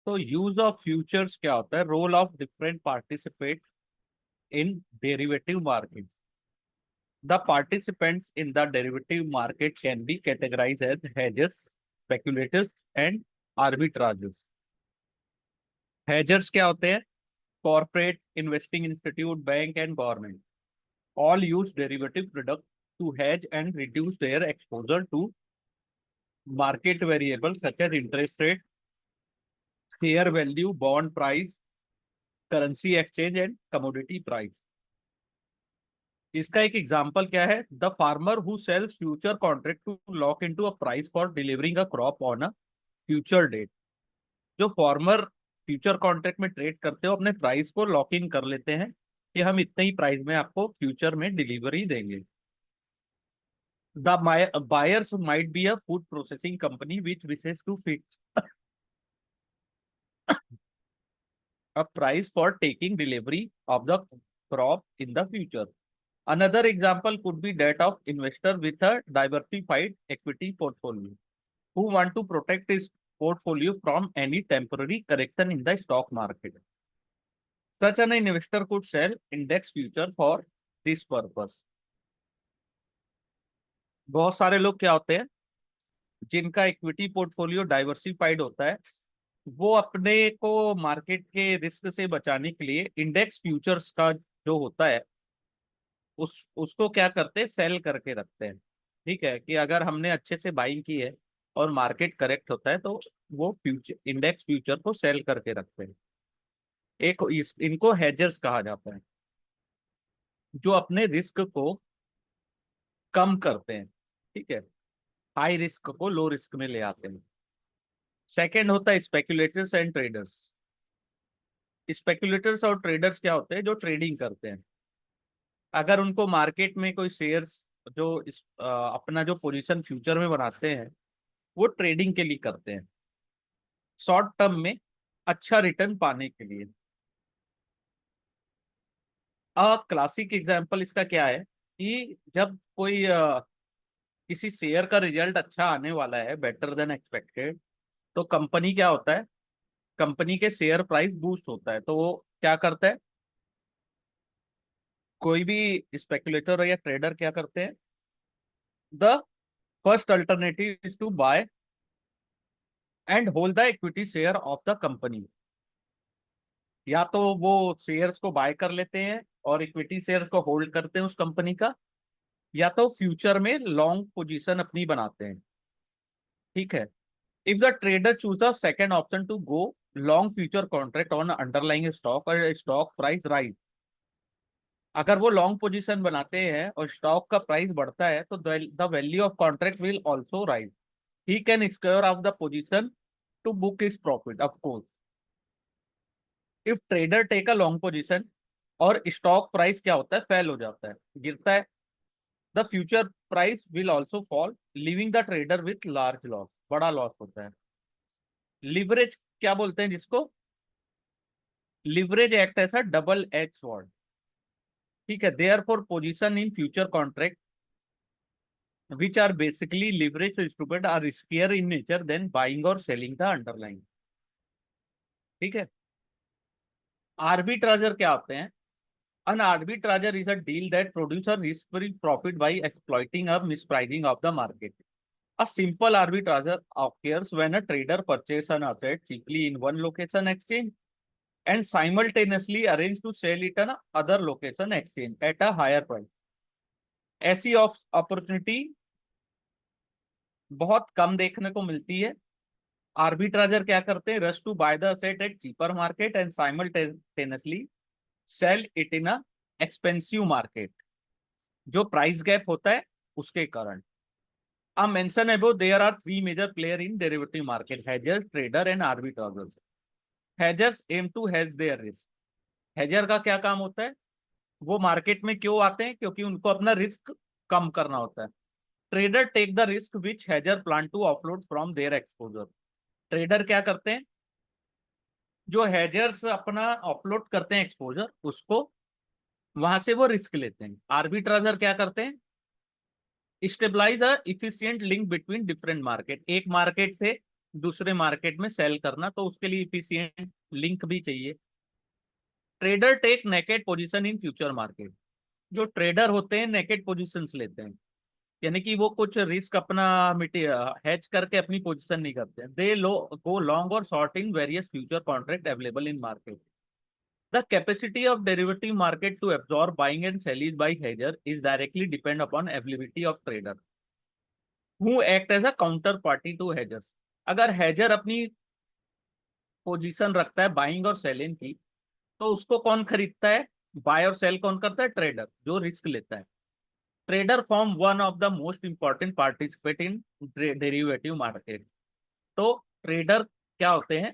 तो use of futures क्या होता है? Role of different participate in derivative market. The participants in the derivative market can be categorise as hedgers, speculators and arbitrageurs. hedgers क्या होते हैं? Corporate, investing institute, bank and government all use derivative products to hedge and reduce their exposure to market variables such as interest rate, share value, bond price, currency exchange and commodity price. इसका एक example क्या है? The farmer who sells future contract to lock into a price for delivering a crop on a future date. जो farmer future contract में trade करते हो, अपने price को लॉक इन कर लेते हैं कि हम इतने ही प्राइस में आपको फ्यूचर में डिलीवरी देंगे. The buyers might be a food processing company which wishes to fix a price for taking delivery of the crop in the future. Another example could be that of investor with a diversified equity portfolio who want to protect his portfolio from any temporary correction in the stock market. Such an investor could sell index future for this purpose. बहुत सारे लोग क्या होते हैं जिनका equity portfolio diversified होता है, वो अपने को मार्केट के रिस्क से बचाने के लिए इंडेक्स फ्यूचर्स का जो होता है उसको क्या करते हैं? सेल करके रखते हैं. ठीक है, कि अगर हमने अच्छे से बाइंग की है और मार्केट करेक्ट होता है तो वो फ्यूचर इंडेक्स फ्यूचर को सेल करके रखते हैं. इनको हेजर्स कहा जाता है, जो अपने रिस्क को कम करते हैं. ठीक है, हाई रिस्क को लो रिस्क में ले आते हैं. सेकेंड होता है स्पेकुलेटर्स एंड ट्रेडर्स. स्पेकुलेटर्स और ट्रेडर्स क्या होते हैं? जो ट्रेडिंग करते हैं. अगर उनको मार्केट में कोई शेयर्स जो अपना जो पोजीशन फ्यूचर में बनाते हैं, वो ट्रेडिंग के लिए करते हैं, शॉर्ट टर्म में अच्छा रिटर्न पाने के लिए. क्लासिक एग्जांपल इसका क्या है कि जब कोई किसी शेयर का रिजल्ट अच्छा आने वाला है, बेटर देन एक्सपेक्टेड, तो कंपनी क्या होता है? कंपनी के शेयर प्राइस बूस्ट होता है, तो वो क्या करता है? कोई भी स्पेकुलेटर या ट्रेडर क्या करते हैं? The first alternative is to buy and hold the equity share of the company. या तो वो शेयर्स को बाय कर लेते हैं और इक्विटी शेयर्स को होल्ड करते हैं उस कंपनी का, या तो फ्यूचर में लॉन्ग पोजीशन अपनी बनाते हैं. ठीक है, if the trader choose the second option to go long future contract on underlying stock और स्टॉक प्राइस राइज, अगर वो लॉन्ग पोजीशन बनाते हैं और स्टॉक का प्राइस बढ़ता है तो the value of contract will also rise. He can square off the position to book his profit. Of course, if trader take a long position और स्टॉक प्राइस क्या होता है? फेल हो जाता है, गिरता है, the future price will also fall, leaving the trader with large loss. बड़ा लॉस होता है. लिवरेज क्या बोलते हैं जिसको? लिवरेज एक्ट ऐसा डबल एज स्वॉर्ड. ठीक है, there for position in future contract which are basically leverage instrument are riskier in nature than buying or selling the underlying. ठीक है, आर्बिट्राजर क्या होते हैं? An arbitrager is a deal that produces a risk-free profit by exploiting a mispricing of the market. A simple arbitrage occurs when a trader purchases an asset cheaply in one location exchange and simultaneously arrange to sell it in other location exchange at a higher price. ऐसी opportunity बहुत कम देखने को मिलती है. आर्बिट्राजर क्या करते हैं? Rush to buy the asset at cheaper market and simultaneously sell it in a expensive market. जो प्राइस गैप होता है उसके कारण. अब mention above there are three major player in derivative market: hedgers, trader and arbitragers. hedgers aim to hedge their risk. Hedger का क्या काम होता है? वो मार्केट में क्यों आते हैं? क्योंकि उनको अपना रिस्क कम करना होता है. Trader take the risk which hedger plan to offload from their exposure. Trader क्या करते हैं? जो हेजर्स अपना ऑफलोड करते हैं एक्सपोजर, उसको वहां से वो रिस्क लेते हैं. आर्बिट्राजर क्या करते हैं? Stabilize a efficient link between different market. एक मार्केट से दूसरे मार्केट में सेल करना, तो उसके लिए इफिशियंट लिंक भी चाहिए। Trader take naked position in future market. जो ट्रेडर होते हैं नेकेड पोजीशंस लेते हैं, यानी कि वो कुछ रिस्क अपना हेज करके अपनी पोजीशन नहीं करते। दे लो गो लॉन्ग और short in various future contract available in market. The capacity of derivative market to absorb buying and selling by hedger is directly depend upon ability of trader who act as a counter party to hedgers. अगर hedger अपनी position रखता है buying और selling की, तो उसको कौन खरीदता है? बाय और सेल कौन करता है? ट्रेडर, जो रिस्क लेता है। Trader form one of the most important participate in derivative market. तो ट्रेडर क्या होते हैं?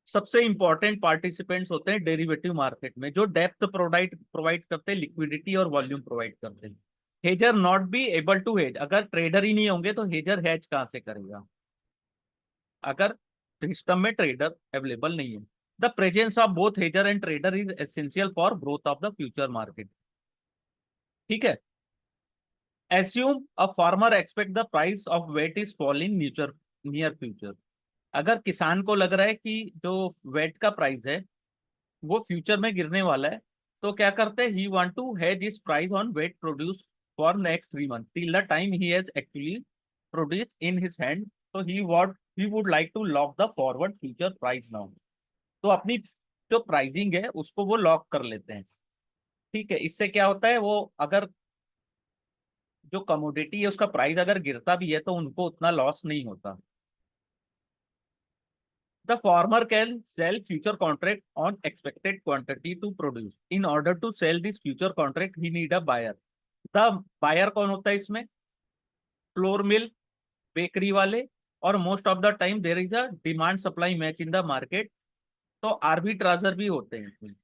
सबसे इंपॉर्टेंट पार्टिसिपेंट्स होते हैं डेरिवेटिव मार्केट में, जो डेप्थ प्रोवाइड प्रोवाइड करते हैं, लिक्विडिटी और वॉल्यूम प्रोवाइड करते हैं। Hedger not be able to hedge. अगर ट्रेडर ही नहीं होंगे तो हेजर हेज कहां से करेगा, अगर सिस्टम में ट्रेडर अवेलेबल नहीं है। The presence of both hedger and trader is essential for growth of the future market. ठीक है। Assume a farmer expect the price of wheat is falling near future. अगर किसान को लग रहा है कि जो वेट का प्राइस है वो फ्यूचर में गिरने वाला है, तो क्या करते हैं? He want to hedge his price on wet produce for next 3 month till the time he has actually produce in his hand. तो he would like to lock the forward future price now. तो अपनी जो pricing है उसको वो lock कर लेते हैं। ठीक है। इससे क्या होता है, वो अगर जो कमोडिटी है उसका प्राइस अगर गिरता भी है तो उनको उतना लॉस नहीं होता। The farmer can sell future contract on expected quantity to produce. In order to sell this future contract, he need a buyer. The buyer कौन होता है इसमें? फ्लोर मिल, बेकरी वाले, और most of the time there is a demand supply match in the market. तो arbitrager भी होते हैं।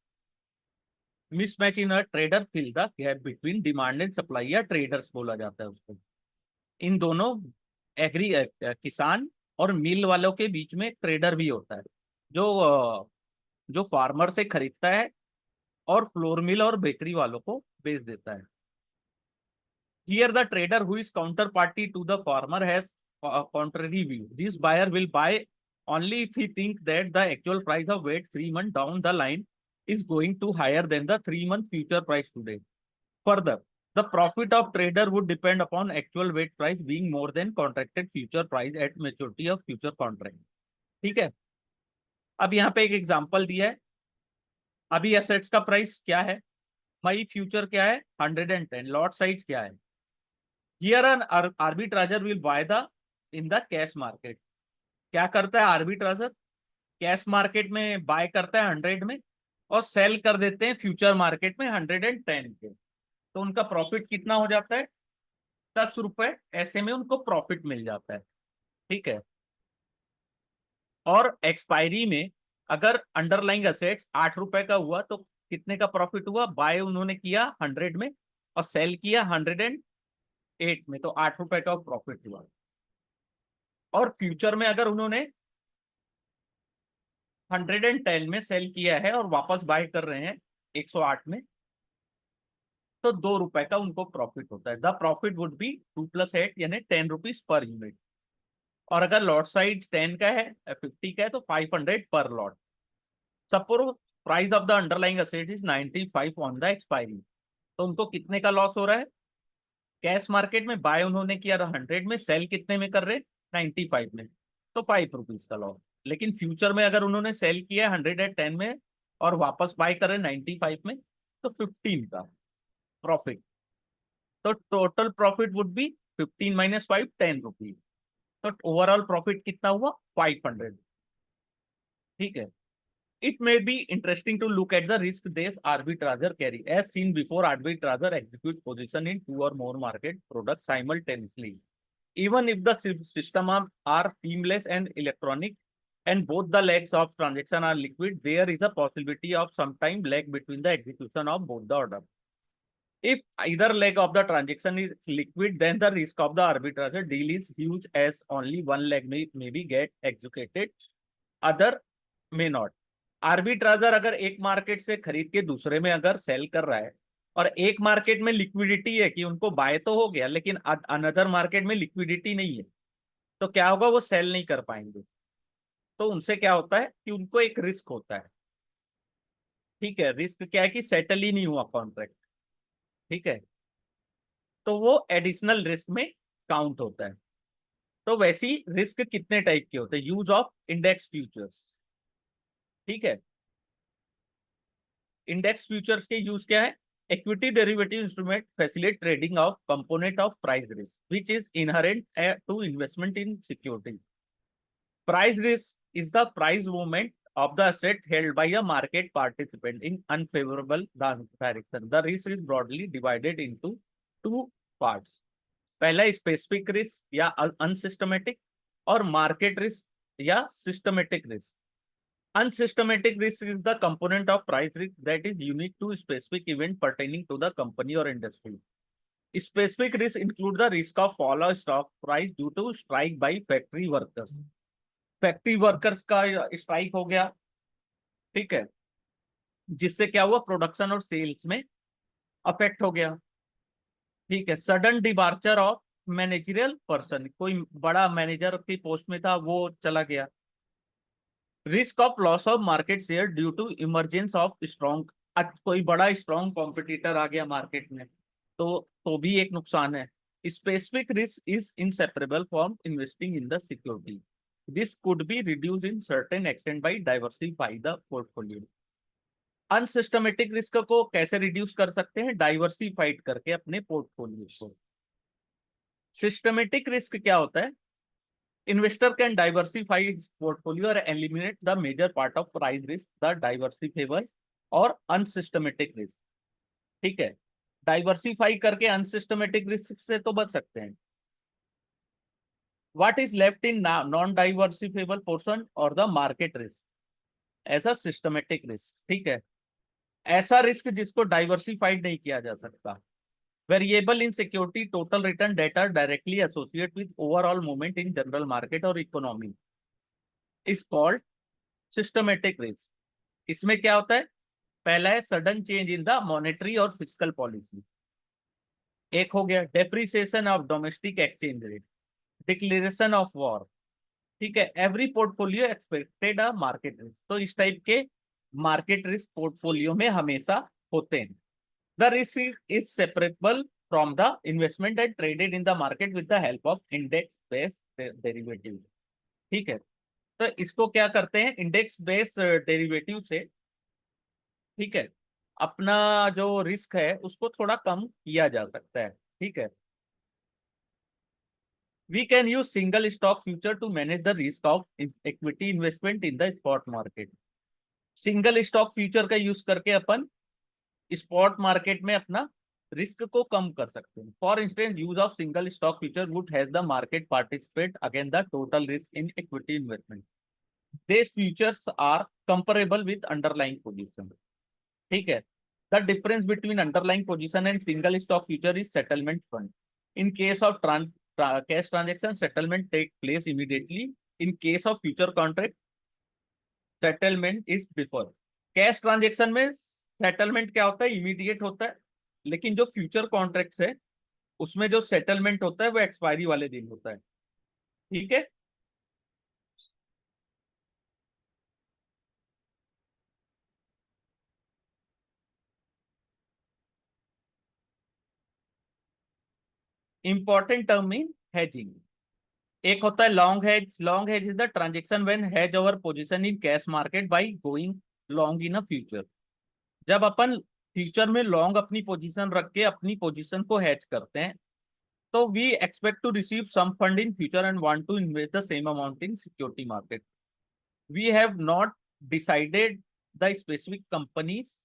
Mismatch in a trader fill the gap between demand and supply, या ट्रेडर्स बोला जाता है उसको। इन दोनों एग्री किसान और मिल वालों के बीच में ट्रेडर भी होता है, जो जो फार्मर से खरीदता है और फ्लोर मिल और बेकरी वालों को बेच देता है। Here the trader who is counterparty to the farmer has a contrary view. This buyer will buy only if he thinks that the actual price of wheat 3 months down the line is going to higher than the 3 month future price today. Further, the profit of trader would depend upon actual wheat price being more than contracted future price at maturity of future contract. ठीक है। अब यहाँ पे एक example दिया है। अभी assets का प्राइस क्या है? मई फ्यूचर क्या है? 110। लॉट साइज क्या है? Here an arbitrager will buy the in the cash market. क्या करता है आर्बिट्राजर? कैश मार्केट में बाय करता है 100 में और सेल कर देते हैं फ्यूचर मार्केट में 110 के। तो उनका प्रॉफिट कितना हो जाता है? 10 रुपए। ऐसे में उनको प्रॉफिट मिल जाता है। ठीक है। और एक्सपायरी में अगर अंडरलाइंग असेट्स 8 रुपए का हुआ तो कितने का प्रॉफिट हुआ? बाय उन्होंने किया 100 में और सेल किया 108 में, तो 8 रुपए का प्रॉफिट हुआ। और फ्यूचर में अगर उन्होंने 110 में सेल किया है और वापस बाय कर रहे हैं 108 में, तो 2 रुपए का उनको प्रॉफिट होता है। द प्रॉफिट वुड बी 2 + 8 यानी 10 रुपीज पर यूनिट। और अगर लॉट साइज 10 का है 50 का है तो 500 पर lot. Suppose price of the underlying asset is 95 on the expiry, तो उनको कितने का लॉस हो रहा है? कैश मार्केट में बाय उन्होंने किया 100 में, सेल कितने में कर रहे? 95 में, तो 5 रुपीज का लॉस। लेकिन फ्यूचर में अगर उन्होंने सेल किया 110 में और वापस बाय कर रहे 95 में, तो 15 का प्रॉफिट। तो total profit would be 15 - 5 10 rupees. तो ओवरऑल प्रॉफिट कितना हुआ? 500। ठीक है। It may be interesting to look at the risk this arbitrager carry. As seen before, arbitrager execute position in 2 or more market products simultaneously. Even if the system are seamless and electronic and both the legs of transaction are liquid, there is a possibility of sometime lag between the execution of both the order. If either leg of the transaction is liquid, then the risk of the arbitrager deal is huge, as only one leg may be get executed, other may not. आर्बिट्राजर अगर एक market से खरीद के दूसरे में अगर cell कर रहा है और एक मार्केट में लिक्विडिटी है कि उनको बाय तो हो गया, लेकिन अनदर मार्केट में लिक्विडिटी नहीं है, तो क्या होगा, वो सेल नहीं कर पाएंगे। तो उनसे क्या होता है कि उनको एक रिस्क होता है। ठीक है, रिस्क क्या है कि सेटल ही नहीं हुआ कॉन्ट्रैक्ट। ठीक है, तो वो एडिशनल रिस्क में काउंट होता है। तो वैसी रिस्क कितने टाइप के होते हैं? Use of index futures. ठीक है, इंडेक्स फ्यूचर्स के यूज क्या है? Equity derivative instrument facilitate trading of component of price risk which is inherent to investment in security. Price risk is the price movement of the asset held by a market participant in unfavorable direction. The risk is broadly divided into two parts. पहला specific risk या unsystematic, और market risk या systematic risk. Unsystematic risk is the component of price risk that is unique to specific event pertaining to the company or industry. Specific risk include the risk of fall of stock price due to strike by factory workers. Factory workers का strike हो गया, ठीक है, जिससे क्या हुआ, production और sales में अफेक्ट हो गया। ठीक है, sudden departure of managerial person, कोई बड़ा मैनेजर की पोस्ट में था, वो चला गया। Risk of loss of market share due to emergence of strong, कोई बड़ा स्ट्रॉन्ग कॉम्पिटिटर आ गया मार्केट में, तो भी एक नुकसान है। Specific risk is inseparable from investing in the security. This could be reduced in certain extent by diversify the portfolio. Unsystematic risk को कैसे रिड्यूस कर सकते हैं? डाइवर्सिफाइड करके अपने पोर्टफोलियो को। सिस्टमेटिक रिस्क क्या होता है? Investor can diversify his portfolio और eliminate the major part of price risk, the diversifiable और अनसिस्टमेटिक रिस्क। ठीक है, डाइवर्सिफाई करके अनसिस्टमेटिक रिस्क से तो बच सकते हैं। What is left in non-diversifiable portion or the market risk as a systematic risk? ठीक है, ऐसा रिस्क जिसको डाइवर्सिफाइड नहीं किया जा सकता। Variable in security total return data directly associate with overall movement in general market और economy is called systematic risk. इसमें क्या होता है? पहला है sudden change in the monetary और फिजिकल पॉलिसी। एक हो गया depreciation of domestic exchange rate, declaration of war. ठीक है, every portfolio expected a market risk. तो इस टाइप के मार्केट रिस्क पोर्टफोलियो में हमेशा होते हैं। The risk is separable from the investment and traded in the market with the help of index based derivative. ठीक है, तो इसको क्या करते हैं? इंडेक्स बेस्ड डेरिवेटिव से, ठीक है, अपना जो रिस्क है उसको थोड़ा कम किया जा सकता है। ठीक है, we can use single stock future to manage the risk of equity investment in the spot market. Single stock future का यूज करके अपन स्पॉट मार्केट में अपना रिस्क को कम कर सकते हैं। For instance, use of single stock future would has the market participate against the total risk in equity investment. These futures are comparable with underlying position. ठीक है, the difference between underlying position and single stock future is settlement fund. In case of cash transaction, settlement take place immediately. In case of future contract, settlement is deferred. Cash transaction में settlement क्या होता है? Immediate होता है, लेकिन जो future contracts है उसमें जो सेटलमेंट होता है वो एक्सपायरी वाले दिन होता है। ठीक है, इंपॉर्टेंट टर्म इन हेजिंग। एक होता है long hedge. Long hedge is the transaction when hedge our position in cash market by going long in a future. जब अपन फ्यूचर में लॉन्ग अपनी पोजीशन रख के अपनी पोजीशन को हेज करते हैं, तो we expect to receive some fund in future and want to invest the same amount in security market. We have not decided the specific companies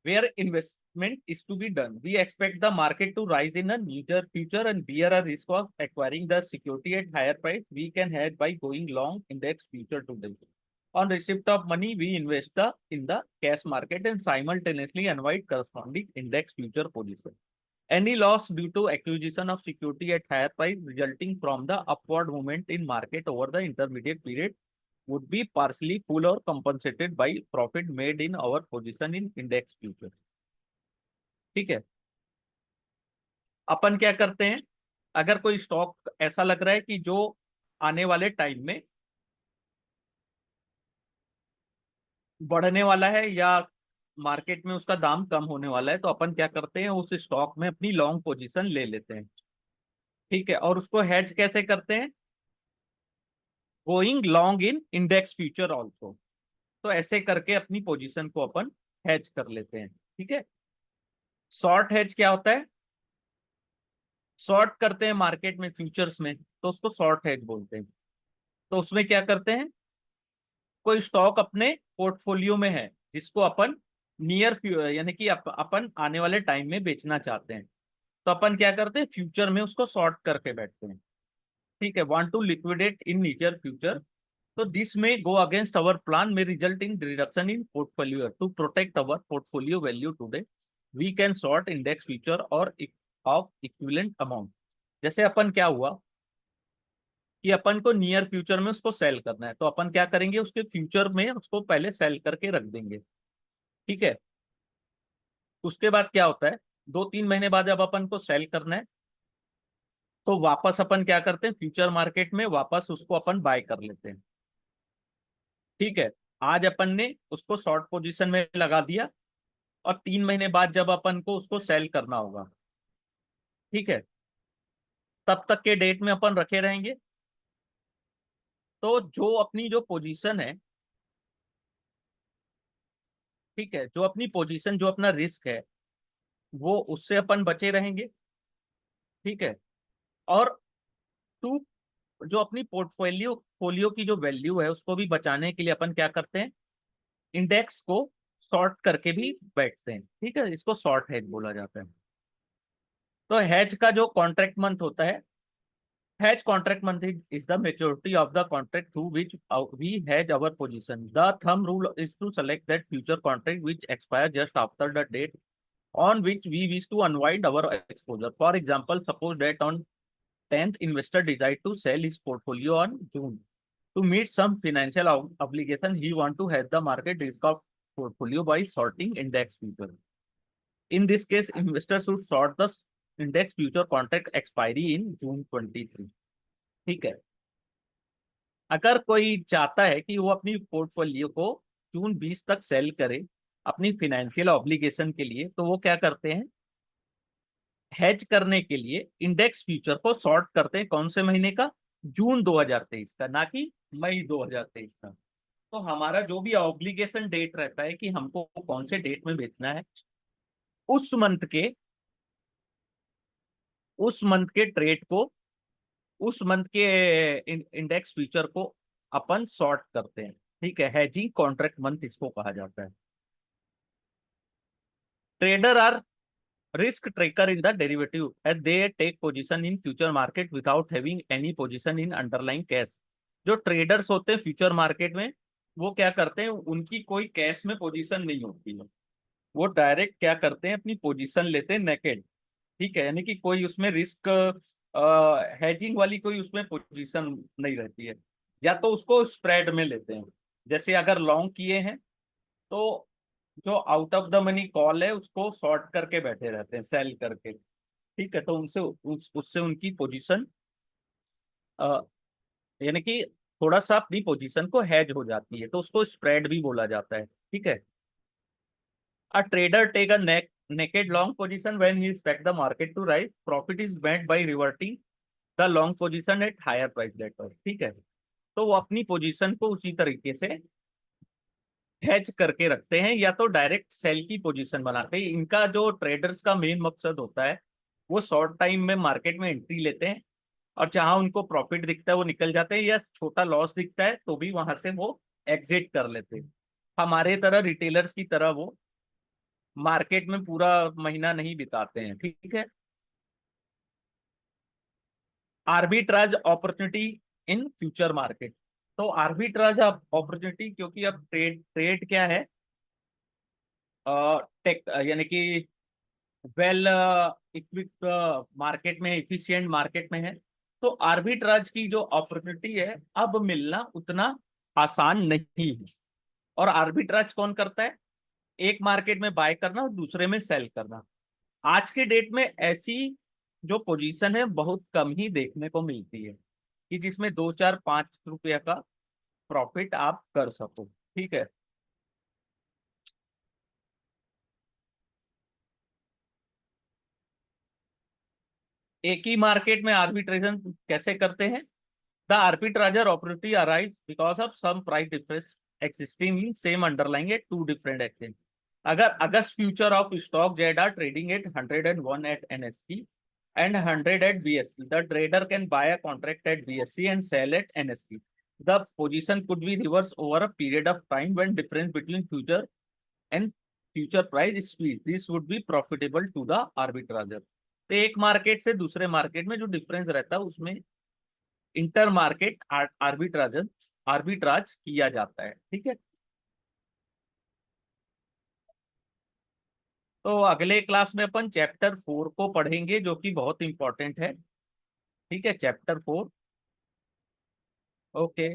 where investment is to be done. We expect the market to rise in a near future and bear a risk of acquiring the security at higher price. We can hedge by going long index future today. On receipt of money, we invest in the cash market and simultaneously unwind corresponding index future position. Any loss due to acquisition of security at higher price resulting from the upward movement in market over the intermediate period would be partially full or compensated by profit made in our position in index future. ठीक है, अपन क्या करते हैं? अगर कोई stock ऐसा लग रहा है कि जो आने वाले टाइम में बढ़ने वाला है या मार्केट में उसका दाम कम होने वाला है, तो अपन क्या करते हैं, उस स्टॉक में अपनी लॉन्ग पोजीशन ले लेते हैं। ठीक है, और उसको हेज कैसे करते हैं? गोइंग लॉन्ग इन इंडेक्स फ्यूचर ऑल्सो। तो ऐसे करके अपनी पोजीशन को अपन हेज कर लेते हैं। ठीक है। शॉर्ट हेज क्या होता है? शॉर्ट करते हैं मार्केट में, फ्यूचर्स में, तो उसको शॉर्ट हेज बोलते हैं। तो उसमें क्या करते हैं, कोई स्टॉक अपने पोर्टफोलियो में है जिसको अपन नियर यानी कि अपन आने वाले टाइम में बेचना चाहते हैं, तो अपन क्या करते हैं, फ्यूचर में उसको शॉर्ट करके बैठते हैं। ठीक है, want to liquidate in near future, तो this may go against our plan, may result in reduction in portfolio, to protect our portfolio value today we can short index future और of equivalent amount. जैसे अपन क्या हुआ कि अपन को near future में उसको सेल करना है, तो अपन क्या करेंगे, उसके फ्यूचर में उसको पहले सेल करके रख देंगे। ठीक है। उसके बाद क्या होता है, 2-3 महीने बाद जब अपन को सेल करना है, तो वापस अपन क्या करते हैं, फ्यूचर मार्केट में वापस उसको अपन बाय कर लेते हैं। ठीक है। आज अपन ने उसको शॉर्ट पोजीशन में लगा दिया, और 3 महीने बाद जब अपन को उसको सेल करना होगा, ठीक है, तब तक के डेट में अपन रखे रहेंगे। तो जो अपनी जो पोजीशन है, ठीक है, जो अपनी पोजीशन, जो अपना रिस्क है, वो उससे अपन बचे रहेंगे। ठीक है। और टू, जो अपनी पोर्टफोलियो फोलियो की जो वैल्यू है उसको भी बचाने के लिए अपन क्या करते हैं, इंडेक्स को शॉर्ट करके भी बैठते हैं। ठीक है, इसको शॉर्ट हेज बोला जाता है। तो हेज का जो कॉन्ट्रैक्ट मंथ होता है, hedge contract month is the maturity of the contract through which we hedge our position. The thumb rule is to select that future contract which expire just after the date on which we wish to unwind our exposure. For example, suppose that on 10th investor decide to sell his portfolio on June. To meet some financial obligation, he want to hedge the market risk of portfolio by shorting index future. In this case, investor should short the index future contract expiry in June 23. ठीक है। अगर कोई चाहता है कि वो अपनी portfolio को जून 20 तक सेल करे अपनी फाइनेंशियल ऑब्लिगेशन के लिए, तो वो क्या करते हैं, हेज करने के लिए इंडेक्स फ्यूचर को शॉर्ट करते हैं। कौन से महीने का? जून 2023 का, ना कि मई 2023 का। तो हमारा जो भी ऑब्लिगेशन डेट रहता है कि हमको कौन से डेट में बेचना है, उस मंथ के ट्रेड को, उस मंथ के इंडेक्स फ्यूचर को अपन शॉर्ट करते हैं। ठीक है, हेजिंग कॉन्ट्रैक्ट मंथ इसको कहा जाता है। Trader are risk taker in the derivative as they take position in future market without having any position in underlying cash। जो ट्रेडर्स होते हैं फ्यूचर मार्केट में, वो क्या करते हैं, उनकी कोई कैश में पोजीशन नहीं होती है, वो डायरेक्ट क्या करते हैं, अपनी पोजीशन लेते हैं नेकेड। ठीक है, यानी कि कोई उसमें रिस्क हेजिंग वाली कोई उसमें पोजीशन नहीं रहती है, या तो उसको स्प्रेड में लेते हैं। जैसे अगर लॉन्ग किए हैं, तो जो out of the money call है उसको शॉर्ट करके बैठे रहते हैं, सेल करके। ठीक है, तो उनसे उससे उनकी पोजीशन यानी कि थोड़ा सा अपनी पोजीशन को हेज हो जाती है, तो उसको स्प्रेड भी बोला जाता है। ठीक है। A trader take a naked long position when he expect the market to rise, profit is made by reverting the long position at higher price later। ठीक है, तो वो अपनी पोजीशन को उसी तरीके से हेज करके रखते हैं, या तो डायरेक्ट सेल की पोजीशन बनाते हैं। इनका जो ट्रेडर्स का मेन मकसद होता है, वो शॉर्ट टाइम में मार्केट में एंट्री लेते हैं, और जहां उनको प्रॉफिट दिखता है वो निकल जाते हैं, या छोटा लॉस दिखता है तो भी वहां से वो एग्जिट कर लेते हैं। हमारे तरह रिटेलर्स की तरह वो मार्केट में पूरा महीना नहीं बिताते हैं। ठीक है। Arbitrage opportunity in future market. तो आर्बिट्राज अपॉर्चुनिटी, क्योंकि अब ट्रेड ट्रेड क्या है, टेक यानी कि वेल इक्विप्ड मार्केट में, एफिशिएंट मार्केट में है, तो आर्बिट्राज की जो अपॉर्चुनिटी है अब मिलना उतना आसान नहीं है। और आर्बिट्राज कौन करता है? एक मार्केट में बाय करना और दूसरे में सेल करना। आज के डेट में ऐसी जो पोजीशन है बहुत कम ही देखने को मिलती है कि जिसमें 2 4 5 रुपया का प्रॉफिट आप कर सको। ठीक है। एक ही मार्केट में आर्बिट्रेशन कैसे करते हैं? The arbitrager operative arise because of some price difference existing in same underlying at two different exchange. अगर August future of stock Z are trading at 101 at NSE and 100 at BSE, the trader can buy a contract at BSE and sell at NSE. The position could be reversed over a period of time when difference between future and future price is squeezed. This would be profitable to the arbitrager. तो एक market से दूसरे market में जो difference रहता है उसमें inter market arbitrage arbitrage किया जाता है। ठीक है। तो अगले क्लास में अपन चैप्टर 4 को पढ़ेंगे जो कि बहुत इंपॉर्टेंट है। ठीक है, चैप्टर 4। ओके।